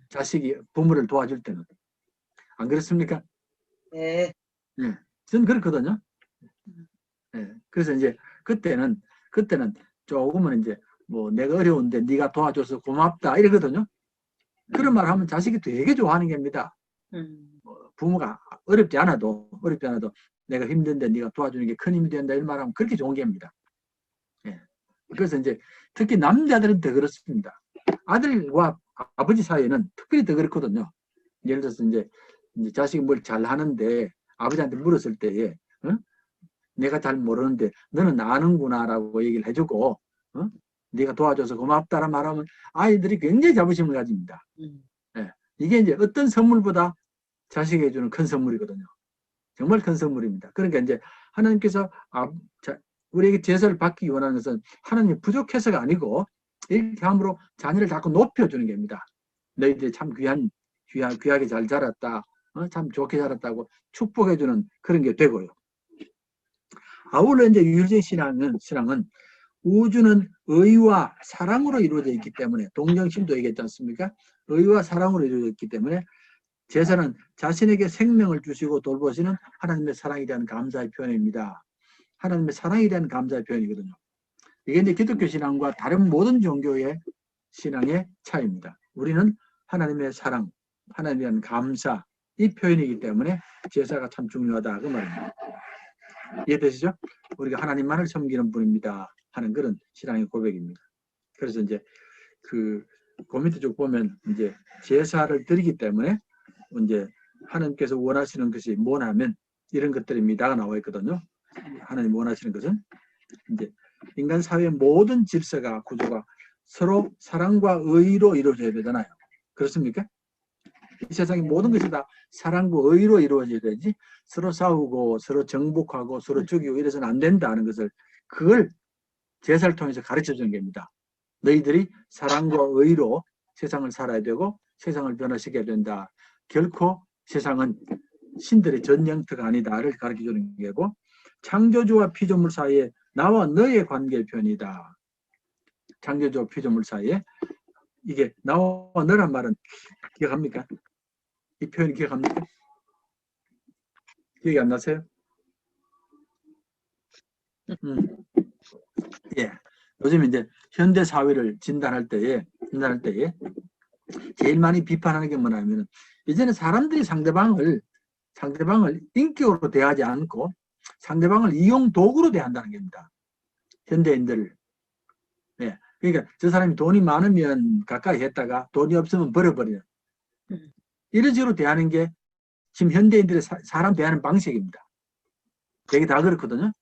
자식이 부모를 도와줄 때는. 안 그렇습니까? 네. 네. 저는 그렇거든요. 네. 그래서 이제 그때는 조금은 이제 내가 어려운데 네가 도와줘서 고맙다 이러거든요. 그런 말 하면 자식이 되게 좋아하는 겁니다. 부모가 어렵지 않아도 내가 힘든데 네가 도와주는 게 큰 힘이 된다 이런 말하면 그렇게 좋은 겁니다. 예. 그래서 이제 특히 남자들은 더 그렇습니다. 아들과 아버지 사이에는 특별히 더 그렇거든요. 예를 들어서 이제 자식이 뭘 잘하는데 아버지한테 물었을 때에 내가 잘 모르는데 너는 아는구나라고 얘기를 해주고 네가 도와줘서 고맙다라 말하면 아이들이 굉장히 자부심을 가집니다. 예. 이게 이제 어떤 선물보다 자식에게 주는 큰 선물이거든요. 정말 큰 선물입니다. 그러니까 이제 하나님께서 우리에게 제사를 받기 원하는 것은 하나님이 부족해서가 아니고 이렇게 함으로 자녀를 자꾸 높여주는 겁니다. 너희들이 참 귀하게 잘 자랐다. 참 좋게 자랐다고 축복해주는 그런 게 되고요. 아울러 이제 유일제 신앙은 우주는 의와 사랑으로 이루어져 있기 때문에 동정심도 얘기했지 않습니까? 의와 사랑으로 이루어져 있기 때문에 제사는 자신에게 생명을 주시고 돌보시는 하나님의 사랑에 대한 감사의 표현입니다. 하나님의 사랑에 대한 감사의 표현이거든요. 이게 이제 기독교 신앙과 다른 모든 종교의 신앙의 차이입니다. 우리는 하나님의 사랑, 하나님에 대한 감사, 이 표현이기 때문에 제사가 참 중요하다 그 말입니다. 이해되시죠? 우리가 하나님만을 섬기는 분입니다 하는 그런 신앙의 고백입니다. 그래서 이제 그 밑에 쭉 보면 이제 제사를 드리기 때문에 이제 하나님께서 원하시는 것이 뭐냐면 이런 것들입니다가 나와 있거든요. 하나님 원하시는 것은 이제 인간 사회의 모든 질서가 구조가 서로 사랑과 의로 이루어져야 되잖아요. 그렇습니까? 이 세상의 모든 것이 다 사랑과 의로 이루어져야 되지 서로 싸우고 서로 정복하고 서로 죽이고 이래서는 안 된다는 것을 그걸 제사를 통해서 가르쳐 주는 겁니다. 너희들이 사랑과 의로 세상을 살아야 되고 세상을 변화시켜야 된다. 결코 세상은 신들의 전영터가 아니다를 가르쳐 주는 게고 창조주와 피조물 사이에 나와 너의 관계의 편이다. 창조주와 피조물 사이에 이게 나와 너란 말은 기억합니까? 이 표현이 기억합니까? 기억이 안 나세요? 예. 요즘 이제 현대 사회를 진단할 때에 제일 많이 비판하는 게 뭐냐면 이제는 사람들이 상대방을 인격으로 대하지 않고 상대방을 이용 도구로 대한다는 겁니다. 현대인들을. 예. 그러니까 저 사람이 돈이 많으면 가까이 했다가 돈이 없으면 버려버리는 이런 식으로 대하는 게 지금 현대인들의 사람 대하는 방식입니다. 되게 다 그렇거든요.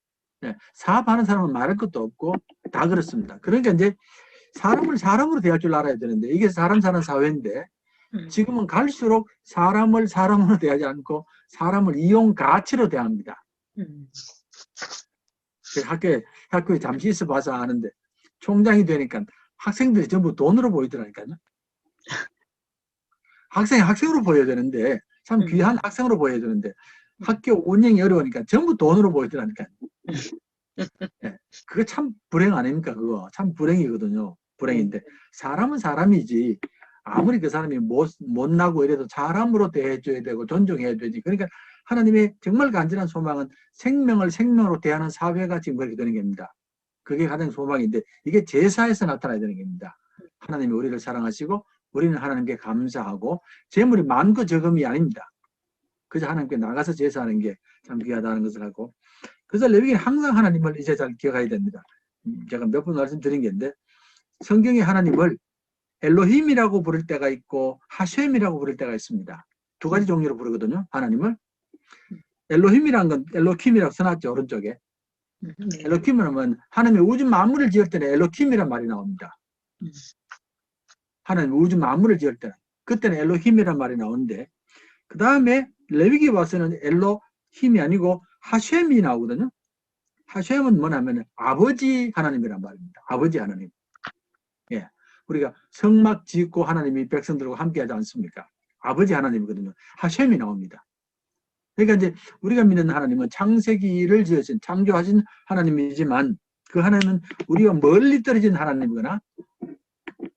예. 사업하는 사람은 말할 것도 없고 다 그렇습니다. 그러니까 이제 사람을 사람으로 대할 줄 알아야 되는데 이게 사람 사는 사회인데 지금은 갈수록 사람을 사람으로 대하지 않고 사람을 이용 가치로 대합니다. 학교에 잠시 있어 봐서 아는데 총장이 되니까 학생들이 전부 돈으로 보이더라니까요. 학생으로 보여야 되는데 참 귀한 학생으로 보여야 되는데 학교 운영이 어려우니까 전부 돈으로 보이더라니까요. 네. 그거 참 불행 아닙니까? 그거 참 불행이거든요. 불행인데 사람은 사람이지 아무리 그 사람이 못나고 이래도 사람으로 대해줘야 되고 존중해야 되지. 그러니까 하나님의 정말 간절한 소망은 생명을 생명으로 대하는 사회가 지금 그렇게 되는 겁니다. 그게 가장 소망인데 이게 제사에서 나타나야 되는 겁니다. 하나님이 우리를 사랑하시고 우리는 하나님께 감사하고 재물이 많고 적음이 아닙니다. 그저 하나님께 나가서 제사하는 게 참 귀하다는 것을 하고 그래서 레위기는 항상 하나님을 이제 잘 기억해야 됩니다. 제가 몇 번 말씀드린 게 있는데 성경에 하나님을 엘로힘이라고 부를 때가 있고 하셴이라고 부를 때가 있습니다. 두 가지 종류로 부르거든요. 하나님을 엘로힘이라는 건 엘로킴이라고 써놨죠. 오른쪽에. 엘로킴은 하면 하나님의 우주 만물을 지을 때는 엘로킴이란 말이 나옵니다. 하나님 우주 만물을 지을 때는 그때는 엘로힘이란 말이 나오는데 그 다음에 레위기 와서는 엘로힘이 아니고 하셴이 나오거든요. 하셴은 뭐냐면 아버지 하나님이란 말입니다. 아버지 하나님. 예, 우리가 성막 짓고 하나님이 백성들과 함께하지 않습니까? 아버지 하나님이거든요. 하셴이 나옵니다. 그러니까 이제 우리가 믿는 하나님은 창세기를 지으신 창조하신 하나님이지만 그 하나님은 우리가 멀리 떨어진 하나님이거나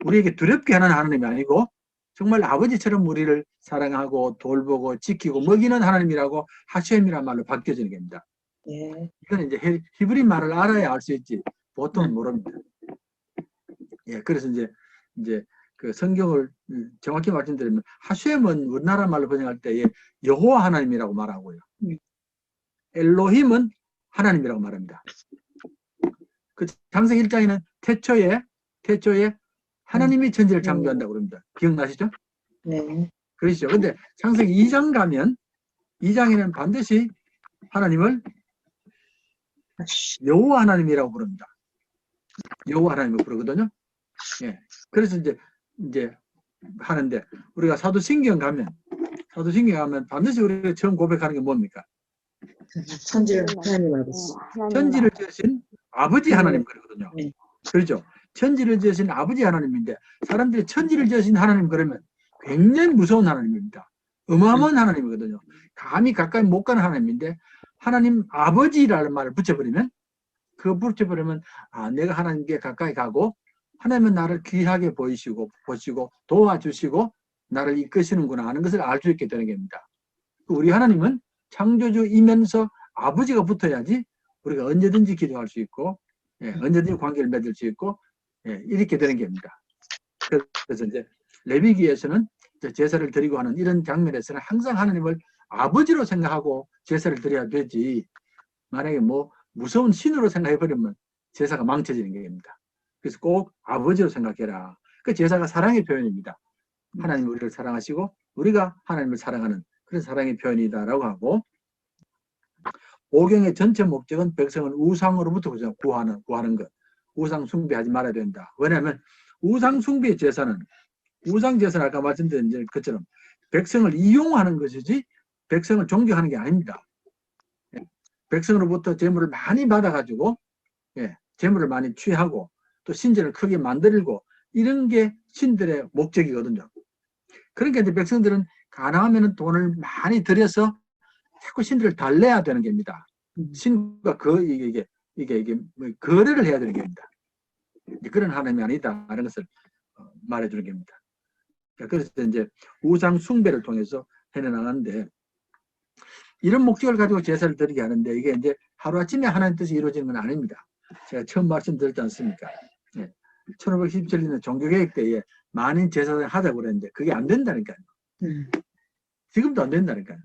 우리에게 두렵게 하는 하나님이 아니고 정말 아버지처럼 우리를 사랑하고 돌보고 지키고 먹이는 하나님이라고 하셴이란 말로 바뀌어지는 겁니다. 예. 이건 이제 히브리 말을 알아야 알 수 있지 보통은 모릅니다. 예, 그래서 이제 그 성경을 정확히 말씀드리면 하셴은 우리나라 말로 번역할 때 여호와 하나님이라고 말하고요. 엘로힘은 하나님이라고 말합니다. 그 창세기 1장에는 태초에 하나님이 천지를 창조한다고 그럽니다. 기억나시죠? 네. 그러시죠. 근데 창세기 2장 가면 2장에는 반드시 하나님을 여호와 하나님이라고 부릅니다. 여호와 하나님을 부르거든요. 예. 그래서 이제 하는데 우리가 사도신경 가면 반드시 우리가 처음 고백하는 게 뭡니까? 천지를 하나님 아버지. 천지를 지으신 아버지 하나님 그러거든요. 네. 그렇죠. 천지를 지으신 아버지 하나님인데 사람들이 천지를 지으신 하나님 그러면 굉장히 무서운 하나님입니다. 어마어마한 하나님이거든요. 감히 가까이 못 가는 하나님인데 하나님 아버지라는 말을 붙여버리면 그거 붙여버리면 내가 하나님께 가까이 가고 하나님은 나를 귀하게 보시고 도와주시고 나를 이끄시는구나 하는 것을 알 수 있게 되는 겁니다. 우리 하나님은 창조주이면서 아버지가 붙어야지 우리가 언제든지 기도할 수 있고 언제든지 관계를 맺을 수 있고 이렇게 되는 겁니다. 그래서 이제 레위기에서는 제사를 드리고 하는 이런 장면에서는 항상 하나님을 아버지로 생각하고 제사를 드려야 되지, 만약에 뭐 무서운 신으로 생각해버리면 제사가 망쳐지는 겁니다. 그래서 꼭 아버지로 생각해라. 그 제사가 사랑의 표현입니다. 하나님 우리를 사랑하시고 우리가 하나님을 사랑하는 그런 사랑의 표현이다라고 하고, 오경의 전체 목적은 백성을 우상으로부터 구하는 것. 우상 숭배하지 말아야 된다. 왜냐하면 우상 숭배의 제사는, 우상 제사는 아까 말씀드린 것처럼 백성을 이용하는 것이지 백성을 존경하는 게 아닙니다. 백성으로부터 재물을 많이 받아가지고 재물을 많이 취하고 또 신전을 크게 만들고 이런 게 신들의 목적이거든요. 그러니까 이제 백성들은 가능하면 돈을 많이 들여서 자꾸 신들을 달래야 되는 겁니다. 신과 이게 거래를 해야 되는 겁니다. 그런 하나님이 아니다 하는 것을 말해주는 겁니다. 그래서 이제 우상 숭배를 통해서 해내나가는데, 이런 목적을 가지고 제사를 드리게 하는데 이게 이제 하루아침에 하나님 뜻이 이루어지는 건 아닙니다. 제가 처음 말씀드렸지 않습니까? 1517년 종교개혁 때에 만인 제사를 하자고 그랬는데 그게 안 된다니까요. 지금도 안 된다니까요.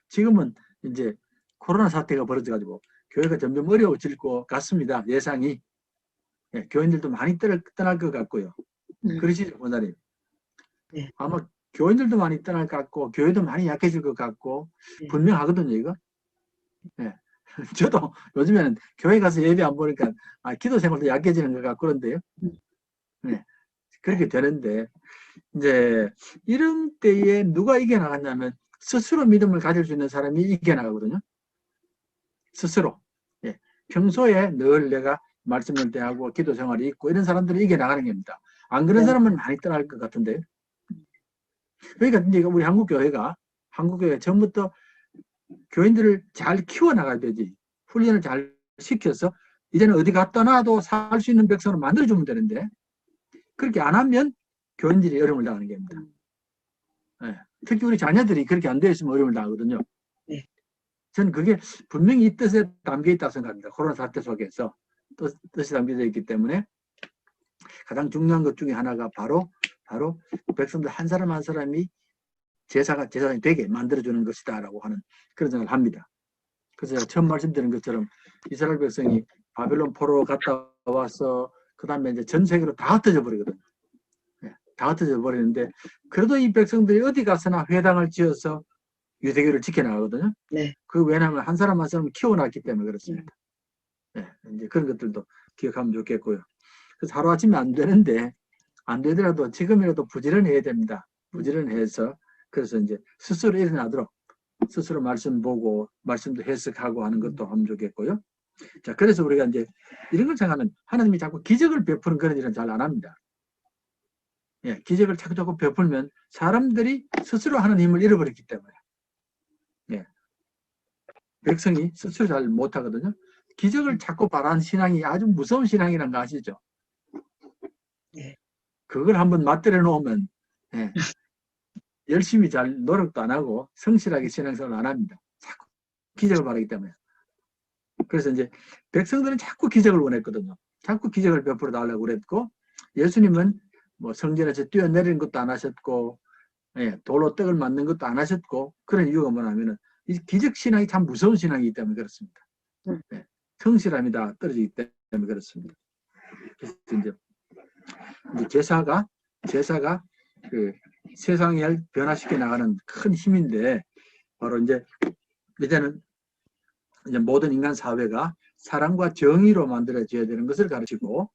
지금은 이제 코로나 사태가 벌어져가지고 교회가 점점 어려워질 것 같습니다. 예상이. 교인들도 많이 떠날 것 같고요. 그러시죠, 권사님? 아마 교인들도 많이 떠날 것 같고 교회도 많이 약해질 것 같고 분명하거든요, 이거. 저도 요즘에는 교회 가서 예배 안 보니까 기도 생활도 약해지는 것 같고 그런데요. 그렇게 되는데 이제 이런 때에 누가 이겨나갔냐면 스스로 믿음을 가질 수 있는 사람이 이겨나가거든요. 스스로. 평소에 늘 내가 말씀을 대하고 기도 생활이 있고 이런 사람들이 이겨나가는 겁니다. 안 그런 사람은 많이 떠날 것 같은데요. 그러니까 이제 우리 한국교회가 처음부터 교인들을 잘 키워나가야 되지. 훈련을 잘 시켜서 이제는 어디 갔다 놔도 살 수 있는 백성으로 만들어주면 되는데 그렇게 안 하면 교인들이 어려움을 당하는 겁니다. 특히 우리 자녀들이 그렇게 안 되어 있으면 어려움을 당하거든요. 저는 그게 분명히 이 뜻에 담겨 있다고 생각합니다. 코로나 사태 속에서 뜻이 담겨져 있기 때문에 가장 중요한 것 중에 하나가 바로 백성들 한 사람 한 사람이 제사가 되게 만들어주는 것이다라고 하는 그런 생각을 합니다. 그래서 제가 처음 말씀드린 것처럼 이스라엘 백성이 바벨론 포로 갔다 와서 그 다음에 이제 전 세계로 다 흩어져 버리거든요. 다 흩어져 버리는데 그래도 이 백성들이 어디 가서나 회당을 지어서 유대교를 지켜나가거든요. 그 왜냐하면 한 사람 한 사람을 키워놨기 때문에 그렇습니다. 이제 그런 것들도 기억하면 좋겠고요. 그래서 하루아침에 안 되는데 안 되더라도 지금이라도 부지런해야 됩니다. 부지런해서 그래서 이제 스스로 일어나도록 스스로 말씀 보고 말씀도 해석하고 하는 것도 하면 좋겠고요. 자, 그래서 우리가 이제 이런 걸 생각하면 하나님이 자꾸 기적을 베푸는 그런 일은 잘 안 합니다. 기적을 자꾸 베풀면 사람들이 스스로 하는 힘을 잃어버렸기 때문에 백성이 스스로 잘 못하거든요. 기적을 자꾸 바라는 신앙이 아주 무서운 신앙이라는 거 아시죠? 그걸 한번 맞들여 놓으면 열심히 잘 노력도 안 하고 성실하게 신앙생활을 안 합니다. 자꾸 기적을 바라기 때문에. 그래서 이제 백성들은 자꾸 기적을 원했거든요. 자꾸 기적을 베풀어 달라고 그랬고, 예수님은 뭐 성전에서 뛰어내리는 것도 안 하셨고, 돌로 떡을 만든 것도 안 하셨고, 그런 이유가 뭐냐면은 이 기적 신앙이 참 무서운 신앙이기 때문에 그렇습니다. 성실함이 다 떨어지기 때문에 그렇습니다. 그래서 이제 제사가 그 세상을 변화시켜 나가는 큰 힘인데, 바로 이제는 모든 인간 사회가 사랑과 정의로 만들어져야 되는 것을 가르치고,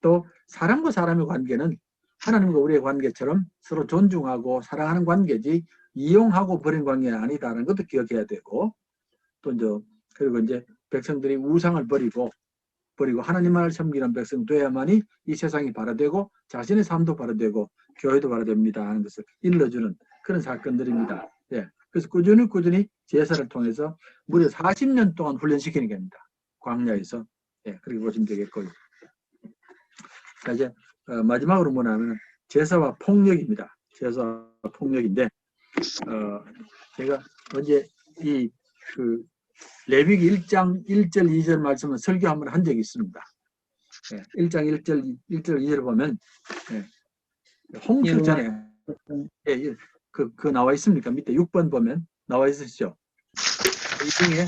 또 사람과 사람의 관계는 하나님과 우리의 관계처럼 서로 존중하고 사랑하는 관계지 이용하고 버린 관계는 아니다라는 것도 기억해야 되고, 또 그리고 이제 백성들이 우상을 버리고 하나님만을 섬기는 백성 되어야만이 이 세상이 발화되고 자신의 삶도 발화되고 교회도 발화됩니다 하는 것을 일러주는 그런 사건들입니다. 그래서 꾸준히 제사를 통해서 무려 40년 동안 훈련시키는 겁니다. 광야에서. 예, 그렇게 보시면 되겠고요. 자, 이제 마지막으로 뭐냐면 제사와 폭력입니다. 제사와 폭력인데 제가 언제 그 레위기 1장 1절 2절 말씀을 설교 한번 한 적이 있습니다. 예, 1장 1절 2절 보면 홍수 전에 그 나와 있습니까? 밑에 6번 보면 나와 있으시죠? 이 중에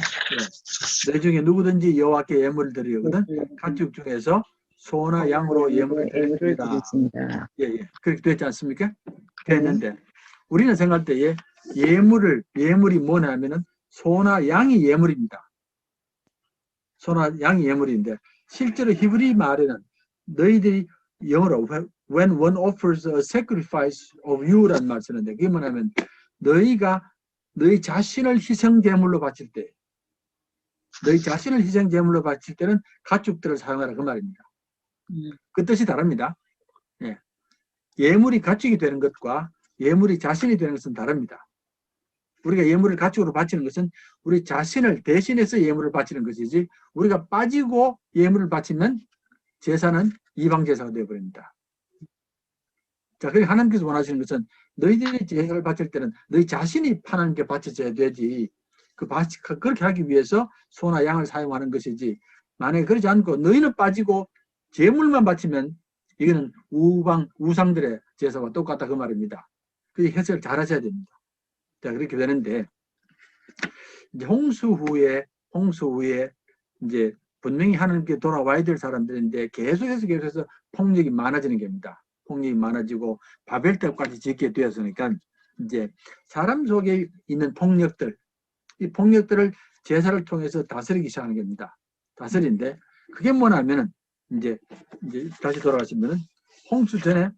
내 중에 누구든지 여호와께 예물을 드리거든 가축 중에서 소나 양으로 예물을 드립니다. 예. 그렇게 됐지 않습니까? 됐는데 우리는 생각할 때에 예물이 뭐냐면은 소나 양이 예물입니다. 소나 양이 예물인데 실제로 히브리 말에는 너희들이 영어로 when one offers a sacrifice of you라는 말 쓰는데 그게 뭐냐면 너희 자신을 희생제물로 바칠 때 너희 자신을 희생제물로 바칠 때는 가축들을 사용하라 그 말입니다. 그 뜻이 다릅니다. 예. 예물이 가축이 되는 것과 예물이 자신이 되는 것은 다릅니다. 우리가 예물을 가축으로 바치는 것은 우리 자신을 대신해서 예물을 바치는 것이지 우리가 빠지고 예물을 바치면 제사는 이방제사가 되어버립니다. 자, 그리고 하나님께서 원하시는 것은 너희들이 제사를 바칠 때는 너희 자신이 하나님께 바쳐져야 되지 그렇게 하기 위해서 소나 양을 사용하는 것이지 만약에 그러지 않고 너희는 빠지고 제물만 바치면 이거는 우상들의 제사와 똑같다 그 말입니다. 그 해석을 잘 하셔야 됩니다. 자, 그렇게 되는데 이제 홍수 후에 이제 분명히 하나님께 돌아와야 될 사람들인데 계속해서 폭력이 많아지는 겁니다. 폭력이 많아지고 바벨탑까지 짓게 되었으니까 이제 사람 속에 있는 폭력들 이 폭력들을 제사를 통해서 다스리기 시작하는 겁니다. 다스리는데 그게 뭐냐면은 이제 다시 돌아가시면은 홍수 전에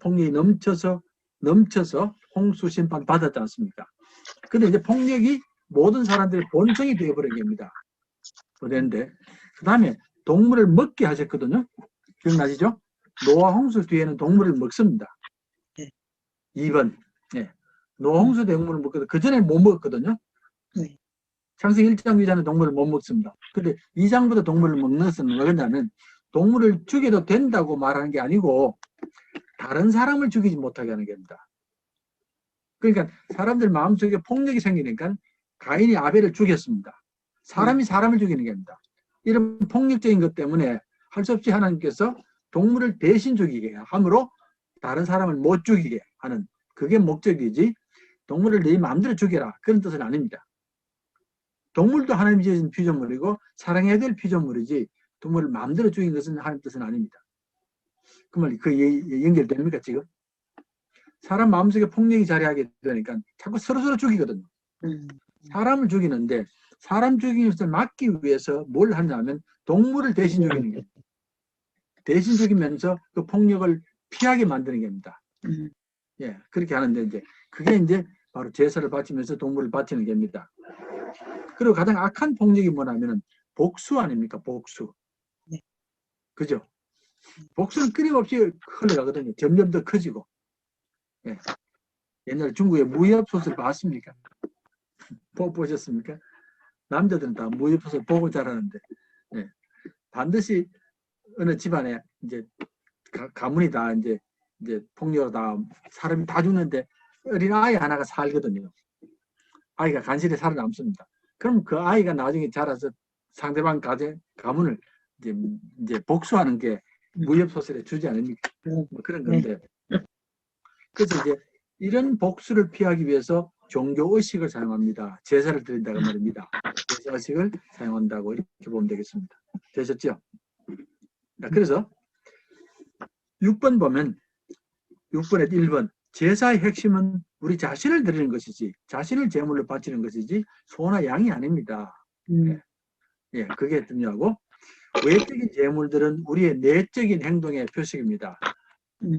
폭력이 넘쳐서 홍수 심판 받았지 않습니까? 근데 이제 폭력이 모든 사람들의 본성이 되어버린 겁니다. 그런데 그 다음에 동물을 먹게 하셨거든요. 기억나시죠? 노아 홍수 뒤에는 동물을 먹습니다. 2번. 네. 노아 홍수 동물을 먹거든요. 그 전에 못 먹었거든요. 창세기 1장 2장은 동물을 못 먹습니다. 근데 2장부터 동물을 먹는 것은 뭐냐면 동물을 죽여도 된다고 말하는 게 아니고 다른 사람을 죽이지 못하게 하는 겁니다. 그러니까 사람들 마음속에 폭력이 생기니까 가인이 아벨을 죽였습니다. 사람이 사람을 죽이는 겁니다. 이런 폭력적인 것 때문에 할 수 없이 하나님께서 동물을 대신 죽이게 함으로 다른 사람을 못 죽이게 하는 그게 목적이지 동물을 네 마음대로 죽여라 그런 뜻은 아닙니다. 동물도 하나님이 지으신 피조물이고 사랑해야 될 피조물이지 동물을 마음대로 죽인 것은 하나님 뜻은 아닙니다. 그 말 연결됩니까 지금? 사람 마음속에 폭력이 자리하게 되니까 자꾸 서로 죽이거든요. 사람을 죽이는데 사람 죽이는 것을 막기 위해서 뭘 하냐면 동물을 대신 죽이는 겁니다. 대신 죽이면서 그 폭력을 피하게 만드는 겁니다. 예, 그렇게 하는데 이제 그게 이제 바로 제사를 바치면서 동물을 바치는 겁니다. 그리고 가장 악한 폭력이 뭐냐면은 복수 아닙니까? 복수. 그죠? 복수는 끊임없이 흘러가거든요. 점점 더 커지고. 예. 옛날 중국의 무협소설 봤습니까? 보셨습니까? 남자들은 다 무협소설 보고 자라는데, 예. 반드시 어느 집안에 이제 가문이 다 이제 폭력으로 다 사람이 다 죽는데 어린 아이 하나가 살거든요. 아이가 간신히 살아남습니다. 그럼 그 아이가 나중에 자라서 상대방 가문을 이제 복수하는 게 무협소설의 주제 아닙니까? 뭐 그런 건데. 그래서 이제 이런 복수를 피하기 위해서 종교의식을 사용합니다. 제사를 드린다고 말입니다. 제사의식을 사용한다고 이렇게 보면 되겠습니다. 되셨죠? 그래서 6번 보면 6번에 1번 제사의 핵심은 우리 자신을 드리는 것이지 자신을 제물로 바치는 것이지 소나 양이 아닙니다. 예, 그게 중요하고 외적인 제물들은 우리의 내적인 행동의 표식입니다.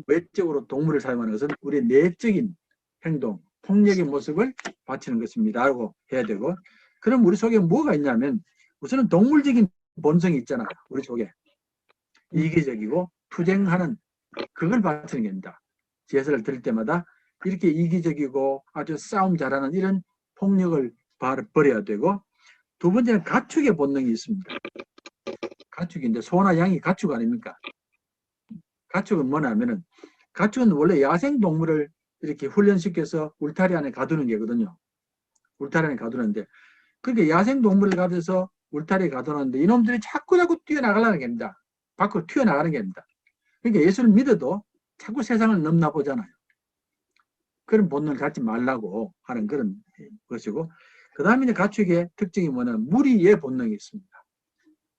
외적으로 동물을 사용하는 것은 우리의 내적인 행동, 폭력의 모습을 바치는 것입니다. 라고 해야 되고 그럼 우리 속에 뭐가 있냐면 우선은 동물적인 본성이 있잖아요. 우리 속에. 이기적이고 투쟁하는 그걸 바치는 겁니다. 제사를 드릴 때마다 이렇게 이기적이고 아주 싸움 잘하는 이런 폭력을 버려야 되고 두 번째는 가축의 본능이 있습니다. 가축인데 소나 양이 가축 아닙니까? 가축은 뭐냐면은 가축은 원래 야생 동물을 이렇게 훈련시켜서 울타리 안에 가두는 게거든요. 울타리 안에 가두는데 그렇게 야생 동물을 가둬서 울타리에 가둬놨는데 이놈들이 자꾸 뛰어나가려는 겁니다. 밖으로 튀어나가는 겁니다. 그러니까 예수를 믿어도 자꾸 세상을 넘나보잖아요. 그런 본능을 갖지 말라고 하는 그런 것이고, 그 다음에 이제 가축의 특징이 뭐냐면 무리의 본능이 있습니다.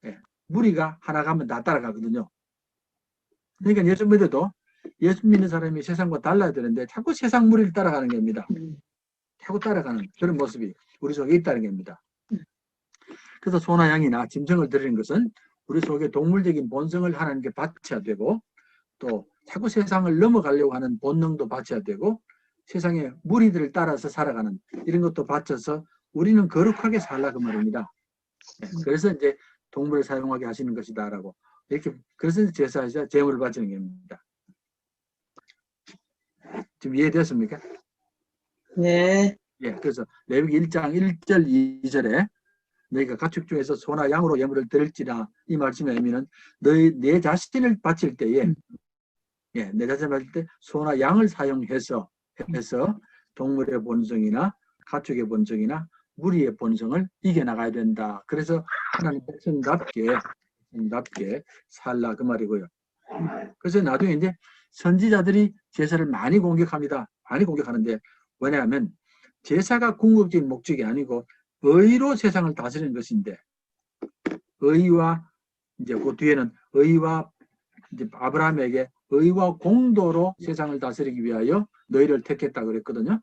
예, 무리가 하나 가면 다 따라가거든요. 그러니까 예수 믿어도 예수 믿는 사람이 세상과 달라야 되는데 자꾸 세상 무리를 따라가는 겁니다. 자꾸 따라가는 그런 모습이 우리 속에 있다는 겁니다. 그래서 소나 양이나 짐승을 드리는 것은 우리 속에 동물적인 본성을 하나님께 바쳐야 되고, 또 자꾸 세상을 넘어가려고 하는 본능도 바쳐야 되고, 세상의 무리들을 따라서 살아가는 이런 것도 바쳐서 우리는 거룩하게 살라 그 말입니다. 그래서 이제 동물을 사용하게 하시는 것이다라고 이렇게, 그래서 제사하자 제물을 바치는 겁니다. 지금 이해됐습니까? 네. 예, 그래서 레위기 1장 1절 2절에 너희가 가축 중에서 소나 양으로 예물을 드릴지라, 이 말씀의 의미는 내 자신을 바칠 때에, 예, 내 자신을 바칠 때 소나 양을 사용해서 동물의 본성이나 가축의 본성이나 무리의 본성을 이겨나가야 된다. 그래서 하나님 백성답게 살라 그 말이고요. 그래서 나중에 이제 선지자들이 제사를 많이 공격합니다. 많이 공격하는데, 왜냐하면 제사가 궁극적인 목적이 아니고 의로 세상을 다스리는 것인데, 의와 이제 그 뒤에는 의와 이제 아브라함에게 의와 공도로 세상을 다스리기 위하여 너희를 택했다 그랬거든요.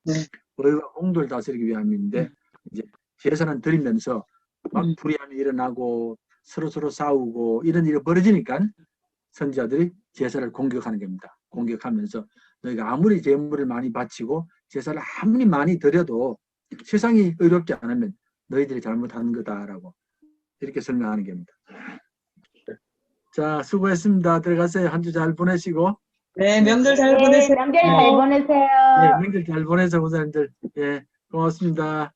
네. 의와 공도를 다스리기 위함인데, 이제 제사는 드리면서 막 불의함이 일어나고 서로 싸우고 이런 일이 벌어지니까 선지자들이 제사를 공격하는 겁니다. 공격하면서 너희가 아무리 제물을 많이 바치고 제사를 아무리 많이 드려도 세상이 의롭지 않으면 너희들이 잘못하는 거다라고 이렇게 설명하는 겁니다. 자, 수고했습니다. 들어가세요. 한 주 잘 보내시고. 네, 명절 잘 네, 보내세요. 명절 잘 보내세요. 예, 명절 잘 보내세요, 우선들. 예, 고맙습니다.